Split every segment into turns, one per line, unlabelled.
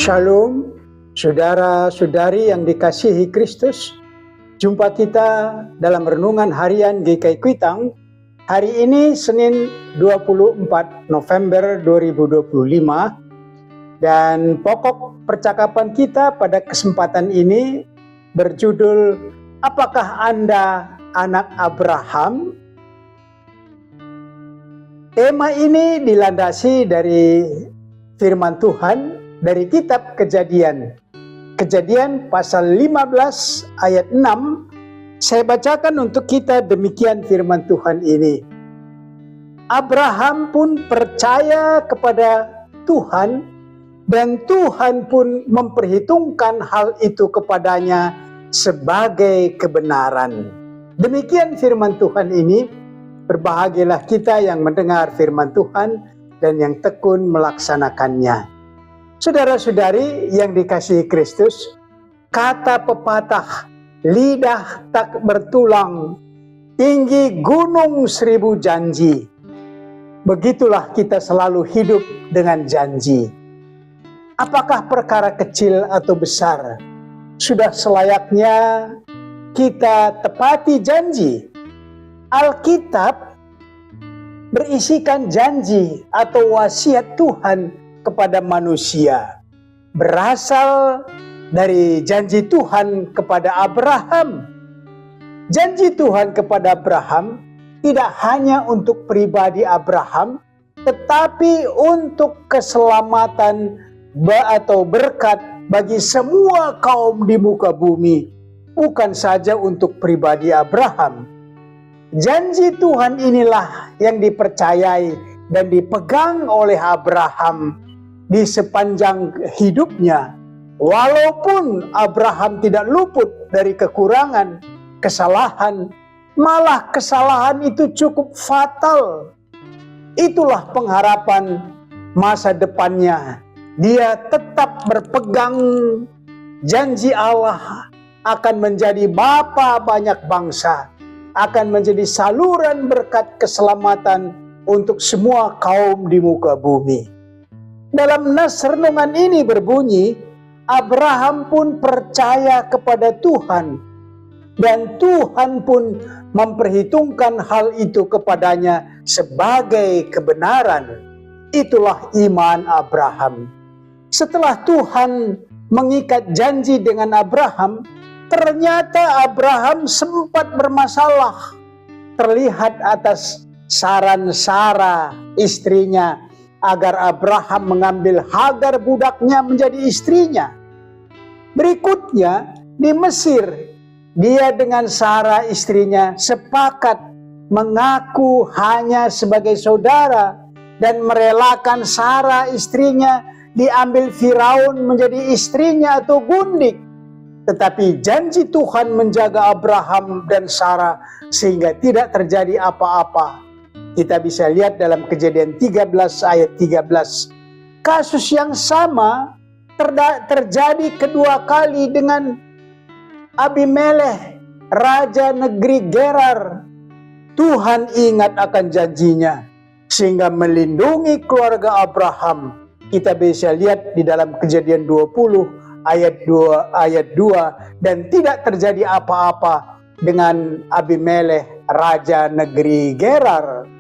Shalom, saudara-saudari yang dikasihi Kristus. Jumpa kita dalam renungan harian GKI Kuitang. Hari ini Senin 24 November 2025. Dan pokok percakapan kita pada kesempatan ini berjudul, apakah Anda anak Abraham? Tema ini dilandasi dari firman Tuhan dari kitab Kejadian. Kejadian pasal 15 ayat 6. Saya bacakan untuk kita demikian firman Tuhan ini. Abraham pun percaya kepada Tuhan, dan Tuhan pun memperhitungkan hal itu kepadanya sebagai kebenaran. Demikian firman Tuhan ini. Berbahagialah kita yang mendengar firman Tuhan dan yang tekun melaksanakannya. Saudara-saudari yang dikasihi Kristus, kata pepatah, lidah tak bertulang, tinggi gunung 1000 janji. Begitulah kita selalu hidup dengan janji. Apakah perkara kecil atau besar, sudah selayaknya kita tepati janji. Alkitab berisikan janji atau wasiat Tuhan kepada manusia. Berasal dari janji Tuhan kepada Abraham. Janji Tuhan kepada Abraham tidak hanya untuk pribadi Abraham, tetapi untuk keselamatan atau berkat bagi semua kaum di muka bumi, bukan saja untuk pribadi Abraham. Janji Tuhan inilah yang dipercayai dan dipegang oleh Abraham di sepanjang hidupnya. Walaupun Abraham tidak luput dari kekurangan, kesalahan, malah kesalahan itu cukup fatal. Itulah pengharapan masa depannya. Dia tetap berpegang janji Allah akan menjadi bapa banyak bangsa, akan menjadi saluran berkat keselamatan untuk semua kaum di muka bumi. Dalam nas renungan ini berbunyi, Abraham pun percaya kepada Tuhan, dan Tuhan pun memperhitungkan hal itu kepadanya sebagai kebenaran. Itulah iman Abraham. Setelah Tuhan mengikat janji dengan Abraham, ternyata Abraham sempat bermasalah. Terlihat atas saran Sarah istrinya agar Abraham mengambil Hagar budaknya menjadi istrinya. Berikutnya di Mesir, dia dengan Sarah istrinya sepakat mengaku hanya sebagai saudara dan merelakan Sarah istrinya diambil Firaun menjadi istrinya atau gundik. Tetapi janji Tuhan menjaga Abraham dan Sarah sehingga tidak terjadi apa-apa. Kita bisa lihat dalam Kejadian 13 ayat 13. Kasus yang sama terjadi kedua kali dengan Abimelekh, raja negeri Gerar. Tuhan ingat akan janjinya sehingga melindungi keluarga Abraham. Kita bisa lihat di dalam Kejadian 20 ayat 2, dan tidak terjadi apa-apa dengan Abimelekh, raja negeri Gerar.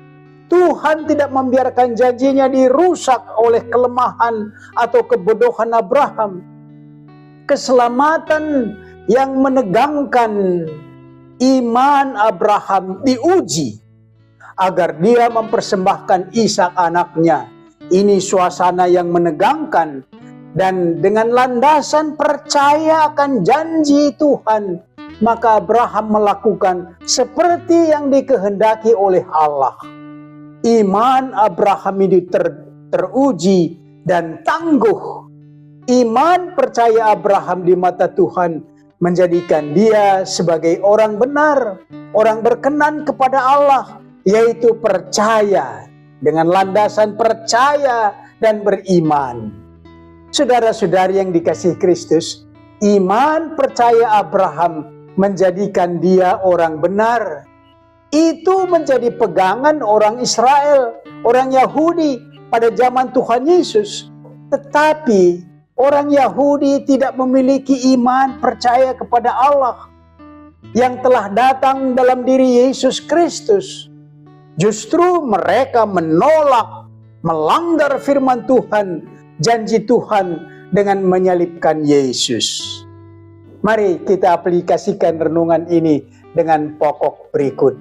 Tuhan tidak membiarkan janjinya dirusak oleh kelemahan atau kebodohan Abraham. Keselamatan yang menegangkan iman Abraham diuji agar dia mempersembahkan Ishak anaknya. Ini suasana yang menegangkan. Dan dengan landasan percaya akan janji Tuhan, maka Abraham melakukan seperti yang dikehendaki oleh Allah. Iman Abraham ini teruji dan tangguh. Iman percaya Abraham di mata Tuhan menjadikan dia sebagai orang benar, orang berkenan kepada Allah, yaitu percaya dengan landasan percaya dan beriman. Saudara-saudari yang dikasihi Kristus, iman percaya Abraham menjadikan dia orang benar. Itu menjadi pegangan orang Israel, orang Yahudi pada zaman Tuhan Yesus. Tetapi Orang Yahudi tidak memiliki iman percaya kepada Allah yang telah datang dalam diri Yesus Kristus. Justru mereka menolak, melanggar firman Tuhan, janji Tuhan dengan menyalibkan Yesus. Mari kita aplikasikan renungan ini dengan pokok berikut.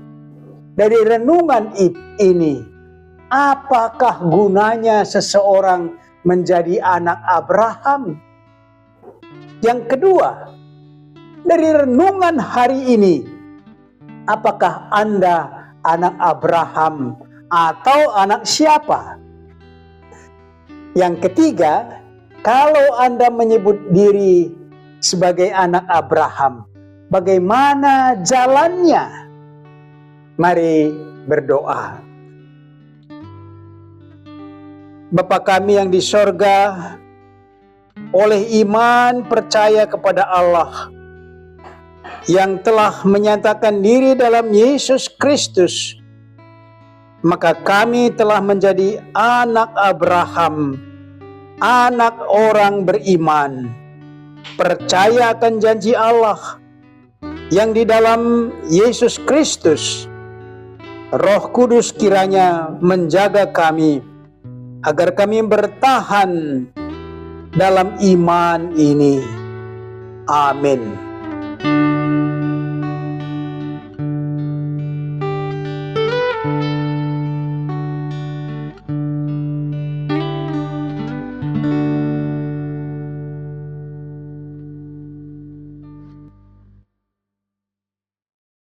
Dari renungan ini, apakah gunanya seseorang menjadi anak Abraham? Yang kedua, dari renungan hari ini, apakah Anda anak Abraham atau anak siapa? Yang ketiga, kalau Anda menyebut diri sebagai anak Abraham, bagaimana jalannya? Mari berdoa. Bapa kami yang di sorga, oleh iman percaya kepada Allah yang telah menyatakan diri dalam Yesus Kristus, maka kami telah menjadi anak Abraham, anak orang beriman, percaya akan janji Allah yang di dalam Yesus Kristus. Roh Kudus kiranya menjaga kami agar kami bertahan dalam iman ini. Amin.